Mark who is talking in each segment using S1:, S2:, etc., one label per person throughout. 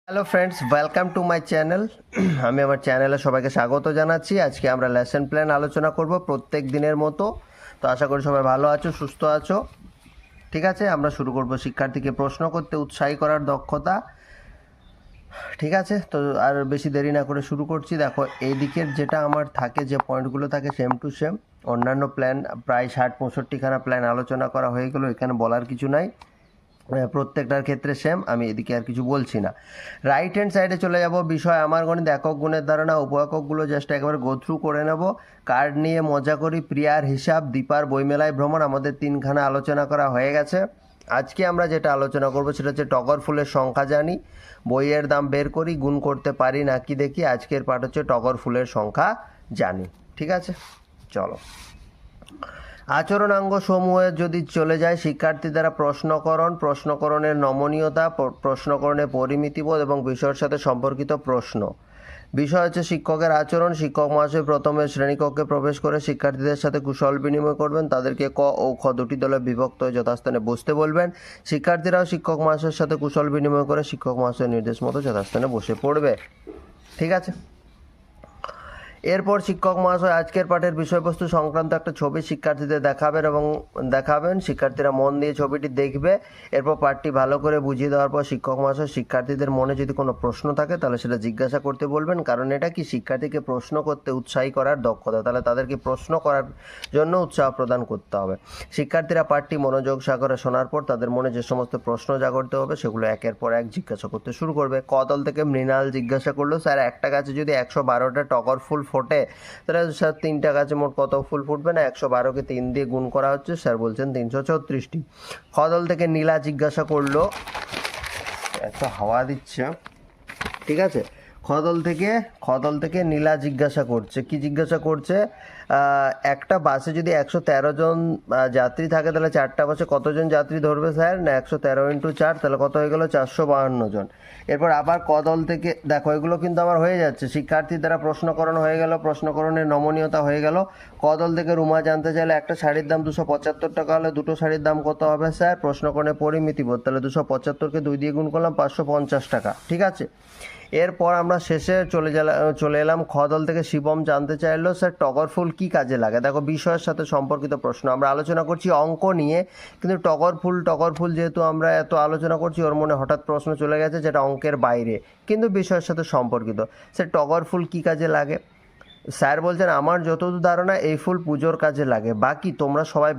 S1: Hello friends, welcome to my channel. আমি আমার চ্যানেলে সবাইকে স্বাগত জানাচ্ছি। আজকে আমরা লেসন প্ল্যান আলোচনা করব প্রত্যেক দিনের মতো। তো আশা করি সবাই ভালো আছো, সুস্থ আছো। ঠিক আছে, আমরা শুরু করব শিক্ষার্থীকে প্রশ্ন করতে উৎসাহী করার দক্ষতা। ঠিক আছে, তো আর বেশি দেরি না করে শুরু করছি। দেখো, এই দিকের যেটা আমার থাকে, যে পয়েন্টগুলো থাকে সেম টু সেম। অন্যান্য প্ল্যান প্রায় 60-65খানা প্ল্যান আলোচনা করা হয়ে গেলো, এখানে বলার কিছু নাই, প্রত্যেকটার ক্ষেত্রে সেম। আমি এদিকে আর কিছু বলছি না। রাইট হ্যান্ড সাইডে চলে যাব। বিষয় আমার গণিত, একক গুণের ধারণা, উপ-এককগুলো জাস্ট একবার গো থ্রু করে নেব। কার্ড নিয়ে মজা করি, প্রিয়ার হিসাব, দীপার বইমেলায় ভ্রমণ, আমাদের 3খানা আলোচনা করা হয়ে গেছে। আজকে আমরা যেটা আলোচনা করব সেটা হচ্ছে টগর ফুলের সংখ্যা জানি, বইয়ের দাম বের করি, গুণ করতে পারি নাকি দেখি। আজকের পাঠ হচ্ছে টগর ফুলের সংখ্যা জানি। ঠিক আছে, চলো। আচরণাঙ্গ সমূহে যদি চলে যায়, শিক্ষার্থী দ্বারা প্রশ্নকরণের নমনীয়তা, প্রশ্নকরণের পরিমিতিবোধ এবং বিষয়ের সাথে সম্পর্কিত প্রশ্ন। বিষয় হচ্ছে শিক্ষকের আচরণ। শিক্ষক মহাশয় প্রথমে শ্রেণীকক্ষে প্রবেশ করে শিক্ষার্থীদের সাথে কুশল বিনিময় করবেন, তাদেরকে ক ও খ দুটি দলে বিভক্ত হয়ে যথাস্থানে বসতে বলবেন। শিক্ষার্থীরাও শিক্ষক মহাশয়ের সাথে কুশল বিনিময় করে শিক্ষক মহাশয়ের নির্দেশ মতো যথাস্থানে বসে পড়বে। ঠিক আছে, এরপর শিক্ষক মহাশয় আজকের পাঠের বিষয়বস্তু সংক্রান্ত একটা ছবি শিক্ষার্থীদের দেখাবেন। শিক্ষার্থীরা মন দিয়ে ছবিটি দেখবে। এরপর পাঠটি ভালো করে বুঝিয়ে দেওয়ার পর শিক্ষক মহাশয় শিক্ষার্থীদের মনে যদি কোনো প্রশ্ন থাকে তাহলে সেটা জিজ্ঞাসা করতে বলবেন, কারণ এটা কি শিক্ষার্থীকে প্রশ্ন করতে উৎসাহী করার দক্ষতা, তাহলে তাদেরকে প্রশ্ন করার জন্য উৎসাহ প্রদান করতে হবে। শিক্ষার্থীরা পাঠটি মনোযোগ সহকারে শোনার পর তাদের মনে যে সমস্ত প্রশ্ন জাগরতে হবে সেগুলো একের পর এক জিজ্ঞাসা করতে শুরু করবে। ক দল থেকে মৃণাল জিজ্ঞাসা করলো, স্যার একটা গাছে যদি 112টা টগর ফুল ফোটে তাহলে স্যার 3টা গাছে মোট কত ফুল ফুটবে না? 112কে 3 দিয়ে গুণ করা হচ্ছে, স্যার বলছেন 336টি। খ দল থেকে নীলা জিজ্ঞাসা করলো, এত হাওয়া দিচ্ছে, ঠিক আছে। খ দল থেকে নীলা জিজ্ঞাসা করছে, কি জিজ্ঞাসা করছে? একটা বাসে যদি 113 জন যাত্রী থাকে তাহলে 4টা বাসে কতজন যাত্রী ধরবে স্যার? না 113 × 4 তাহলে কত হয়ে গেল? 452 জন। এরপর আবার ক দল থেকে, দেখো এগুলো কিন্তু আমার হয়ে যাচ্ছে। শিক্ষার্থীর দ্বারা প্রশ্নকরণ হয়ে গেল, প্রশ্নকরণের নমনীয়তা হয়ে গেল। ক দল থেকে রুমা জানতে চাইলে একটা শাড়ির দাম 275 টাকা হলে দুটো শাড়ির দাম কত হবে স্যার? প্রশ্নকরণের পরিমিতিবোধ, তাহলে 275কে 2 দিয়ে গুণ করলাম, 550 টাকা। ঠিক আছে, এরপর আমরা শেষে চলে এলাম। খ দল থেকে শিবম জানতে চাইলো, স্যার টগর ফুল কি কাজে লাগে? দেখো বিষয়ের সাথে সম্পর্কিত প্রশ্ন। আমরা আলোচনা করছি অঙ্ক নিয়ে, কিন্তু টগর ফুল যেহেতু আমরা এত আলোচনা করছি, ওর মনে হঠাৎ প্রশ্ন চলে গেছে যেটা অঙ্কের বাইরে কিন্তু বিষয়ের সাথে সম্পর্কিত। স্যার টগর ফুল কি কাজে লাগে? স্যার বলছেন, আমার যতদূর ধারণা এই ফুল পুজোর কাজে লাগে, বাকি তোমরা সবাই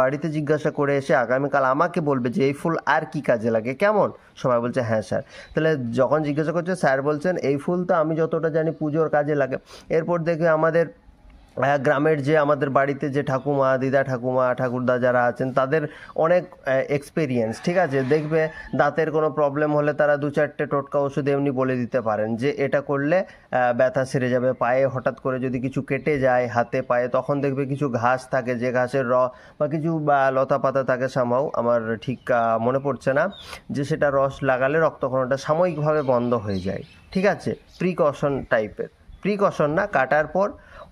S1: বাড়িতে জিজ্ঞাসা করে এসে আগামীকাল আমাকে বলবে যে এই ফুল আর কি কাজে লাগে, কেমন? সবাই বলছে হ্যাঁ স্যার। তাহলে যখন জিজ্ঞাসা করছে, স্যার বলছেন এই ফুল তো আমি যতটা জানি পুজোর কাজে লাগে। এরপর দেখবে আমাদের গ্রামের যে আমাদের বাড়িতে যে ঠাকুমা, দিদা ঠাকুমা, ঠাকুরদা যারা আছেন তাদের অনেক এক্সপেরিয়েন্স, ঠিক আছে। দেখবে দাঁতের কোনো প্রবলেম হলে তারা 2-4টে টোটকা ওষুধ এমনি বলে দিতে পারেন যে এটা করলে ব্যথা সেরে যাবে। পায়ে হঠাৎ করে যদি কিছু কেটে যায় হাতে পায়ে, তখন দেখবে কিছু ঘাস থাকে, যে ঘাসের বা কিছু লতা পাতা থাকে, সামাও আমার ঠিক মনে পড়ছে না, যে সেটা রস লাগালে রক্তক্ষরণটা সাময়িকভাবে বন্ধ হয়ে যায়। ঠিক আছে, প্রিকশন না, কাটার পর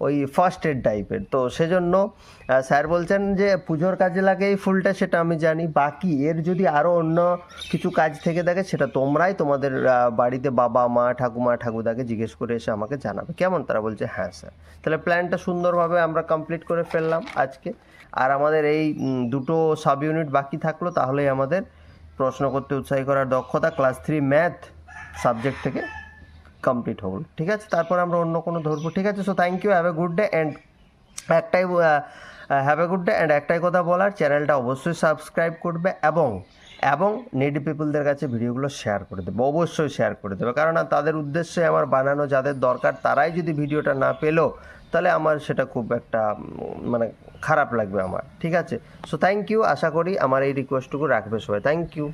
S1: ওই ফার্স্ট এড টাইপের। তো সেজন্য স্যার বলছেন যে পুজোর কাজে লাগে এই ফুলটা, সেটা আমি জানি। বাকি এর যদি আরও অন্য কিছু কাজ থেকে থাকে সেটা তোমরাই তোমাদের বাড়িতে বাবা মা ঠাকুমা ঠাকুরদাকে জিজ্ঞেস করে এসে আমাকে জানাবে, কেমন? তারা বলছে হ্যাঁ স্যার। তাহলে প্ল্যানটা সুন্দরভাবে আমরা কমপ্লিট করে ফেললাম আজকে। আর আমাদের এই দুটো সাব ইউনিট বাকি থাকলো, তাহলেই আমাদের প্রশ্ন করতে উৎসাহী করার দক্ষতা ক্লাস 3 ম্যাথ সাবজেক্ট থেকে কমপ্লিট হল। ঠিক আছে, তারপর আমরা অন্য কোনো ধরবো। ঠিক আছে, so thank you, have a good day and একটাই কথা বলার, চ্যানেলটা অবশ্যই সাবস্ক্রাইব করবে এবং নিডি পিপলদের কাছে ভিডিওগুলো শেয়ার করে দেবে, অবশ্যই শেয়ার করে দেবে, কারণ তাদের উদ্দেশ্যে আমার বানানো, যাদের দরকার তারাই যদি ভিডিওটা না পেলো তাহলে আমার সেটা খুব একটা মানে খারাপ লাগবে আমার। ঠিক আছে, সো থ্যাংক ইউ, আশা করি আমার এই রিকোয়েস্টটুকু রাখবে সবাই। Thank you.